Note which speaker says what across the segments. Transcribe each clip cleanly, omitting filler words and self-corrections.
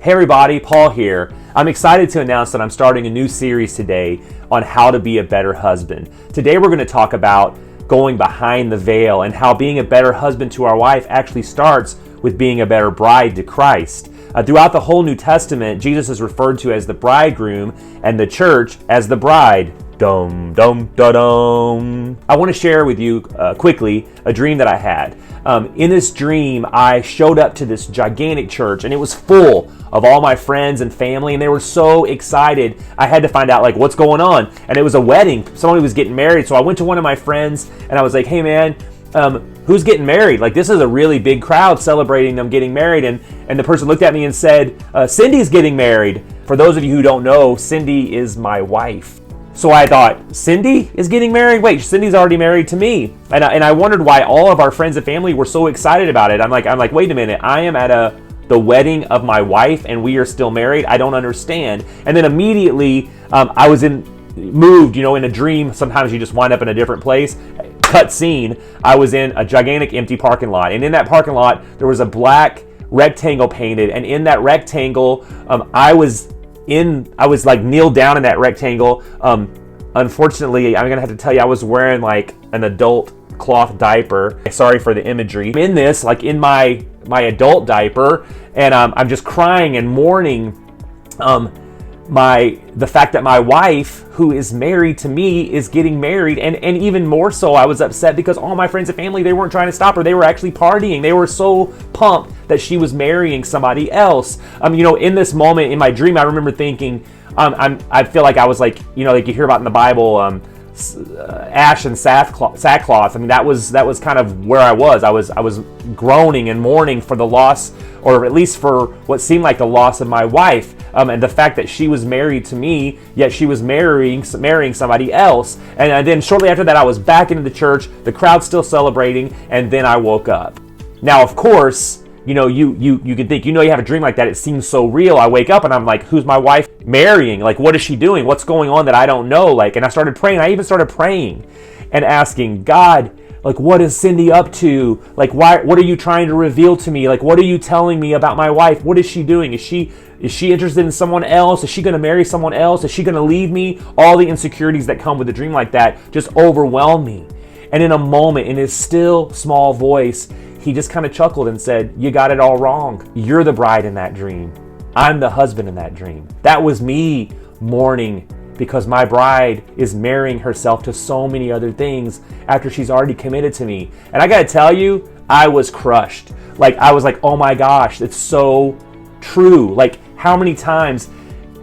Speaker 1: Hey everybody, Paul here. I'm excited to announce that I'm starting a new series today on how to be a better husband. Today we're going to talk about going behind the veil and how being a better husband to our wife actually starts with being a better bride to Christ. Throughout the whole New Testament, Jesus is referred to as the bridegroom and the church as the bride. Dum, dum, da, dum. I want to share with you quickly a dream that I had. In this dream, I showed up to this gigantic church and it was full of all my friends and family, and they were so excited. I had to find out what's going on. And it was a wedding. Somebody was getting married. So I went to one of my friends and I was like, hey man, who's getting married? This is a really big crowd celebrating them getting married. And the person looked at me and said, Cindy's getting married. For those of you who don't know, Cindy is my wife. So I thought, Cindy is getting married? Wait, Cindy's already married to me. And I wondered why all of our friends and family were so excited about it. I'm like, wait a minute, I am at the wedding of my wife and we are still married? I don't understand. And then immediately I was moved, in a dream. Sometimes you just wind up in a different place. Cut scene, I was in a gigantic empty parking lot. And in that parking lot, there was a black rectangle painted. And in that rectangle, I was kneeled down in that rectangle. Unfortunately, I'm gonna have to tell you, I was wearing an adult cloth diaper. Sorry for the imagery. I'm in this, in my adult diaper, and I'm just crying and mourning the fact that my wife, who is married to me, is getting married. And even more so, I was upset because all my friends and family, they weren't trying to stop her. They were actually partying. They were so pumped that she was marrying somebody else. In this moment in my dream, I remember thinking, I feel like I was like you hear about in the Bible, ash and sackcloth. That was kind of where I was. I was groaning and mourning for the loss, or at least for what seemed like the loss of my wife, and the fact that she was married to me, yet she was marrying somebody else. And then shortly after that, I was back into the church, the crowd still celebrating, and then I woke up. Now, of course, you can think, you have a dream like that, it seems so real. I wake up and I'm like, who's my wife marrying? What is she doing? What's going on that I don't know? And I started praying. I even started praying and asking God, what is Cindy up to? What are you trying to reveal to me? What are you telling me about my wife? What is she doing? Is she interested in someone else? Is she going to marry someone else? Is she going to leave me? All the insecurities that come with a dream like that just overwhelm me. And in a moment, in his still small voice, he just kind of chuckled and said, you got it all wrong. You're the bride in that dream. I'm the husband in that dream. That was me mourning because my bride is marrying herself to so many other things after she's already committed to me. And I got to tell you, I was crushed. I was like, oh my gosh, it's so true. How many times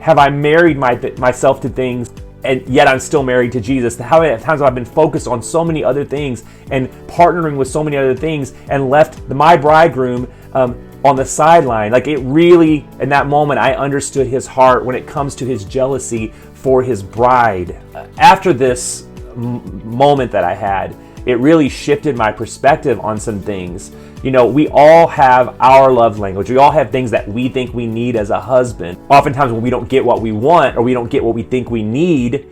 Speaker 1: have I married myself to things, and yet I'm still married to Jesus? How many times have I been focused on so many other things and partnering with so many other things and left my bridegroom on the sideline? It really, in that moment, I understood his heart when it comes to his jealousy for his bride. After this moment that I had, it really shifted my perspective on some things. We all have our love language. We all have things that we think we need as a husband. Oftentimes when we don't get what we want, or we don't get what we think we need,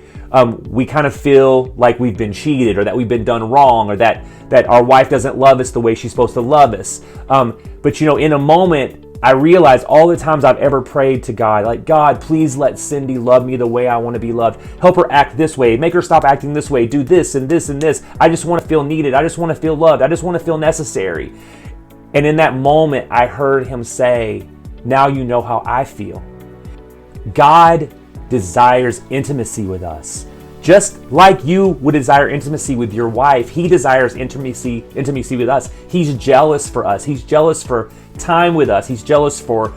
Speaker 1: we kind of feel like we've been cheated, or that we've been done wrong, or that our wife doesn't love us the way she's supposed to love us. But in a moment, I realized all the times I've ever prayed to God, God, please let Cindy love me the way I want to be loved. Help her act this way. Make her stop acting this way. Do this and this and this. I just want to feel needed. I just want to feel loved. I just want to feel necessary. And in that moment, I heard him say, now you know how I feel. God desires intimacy with us. Just like you would desire intimacy with your wife, he desires intimacy with us. He's jealous for us. He's jealous for time with us. He's jealous for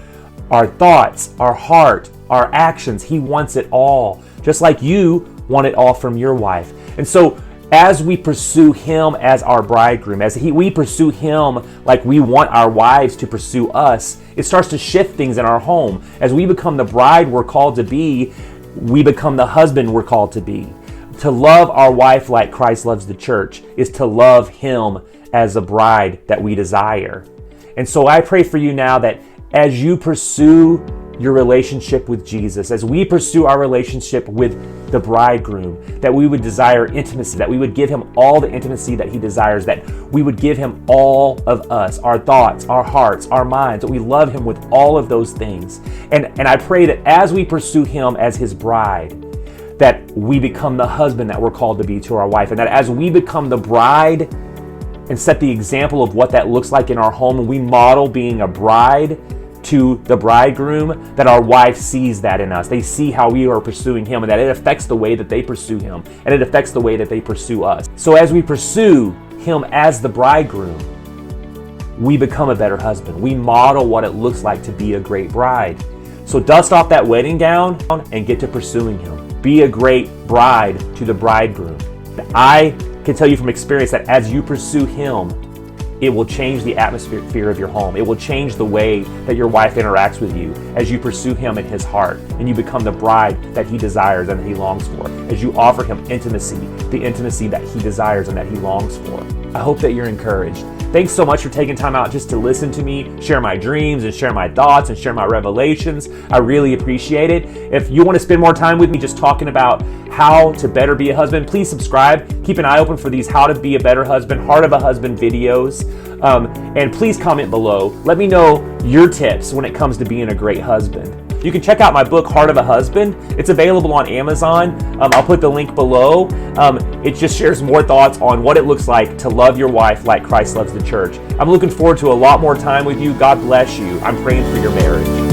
Speaker 1: our thoughts, our heart, our actions. He wants it all, just like you want it all from your wife. And so as we pursue him as our bridegroom, we pursue him like we want our wives to pursue us, it starts to shift things in our home. As we become the bride we're called to be, we become the husband we're called to be. To love our wife like Christ loves the church is to love him as a bride that we desire. And so I pray for you now that as you pursue your relationship with Jesus, as we pursue our relationship with the bridegroom, that we would desire intimacy, that we would give him all the intimacy that he desires, that we would give him all of us, our thoughts, our hearts, our minds, that we love him with all of those things. And I pray that as we pursue him as his bride, that we become the husband that we're called to be to our wife, and that as we become the bride and set the example of what that looks like in our home, and we model being a bride to the bridegroom, that our wife sees that in us. They see how we are pursuing him, and that it affects the way that they pursue him, and it affects the way that they pursue us. So as we pursue him as the bridegroom, we become a better husband. We model what it looks like to be a great bride. So dust off that wedding gown and get to pursuing him. Be a great bride to the bridegroom. I can tell you from experience that as you pursue him, it will change the atmosphere of your home. It will change the way that your wife interacts with you as you pursue him in his heart, and you become the bride that he desires and that he longs for, as you offer him intimacy, the intimacy that he desires and that he longs for. I hope that you're encouraged. Thanks so much for taking time out just to listen to me, share my dreams and share my thoughts and share my revelations. I really appreciate it. If you want to spend more time with me just talking about how to better be a husband, please subscribe. Keep an eye open for these How to Be a Better Husband, Heart of a Husband videos. And please comment below. Let me know your tips when it comes to being a great husband. You can check out my book, Heart of a Husband. It's available on Amazon. I'll put the link below. It just shares more thoughts on what it looks like to love your wife like Christ loves the church. I'm looking forward to a lot more time with you. God bless you. I'm praying for your marriage.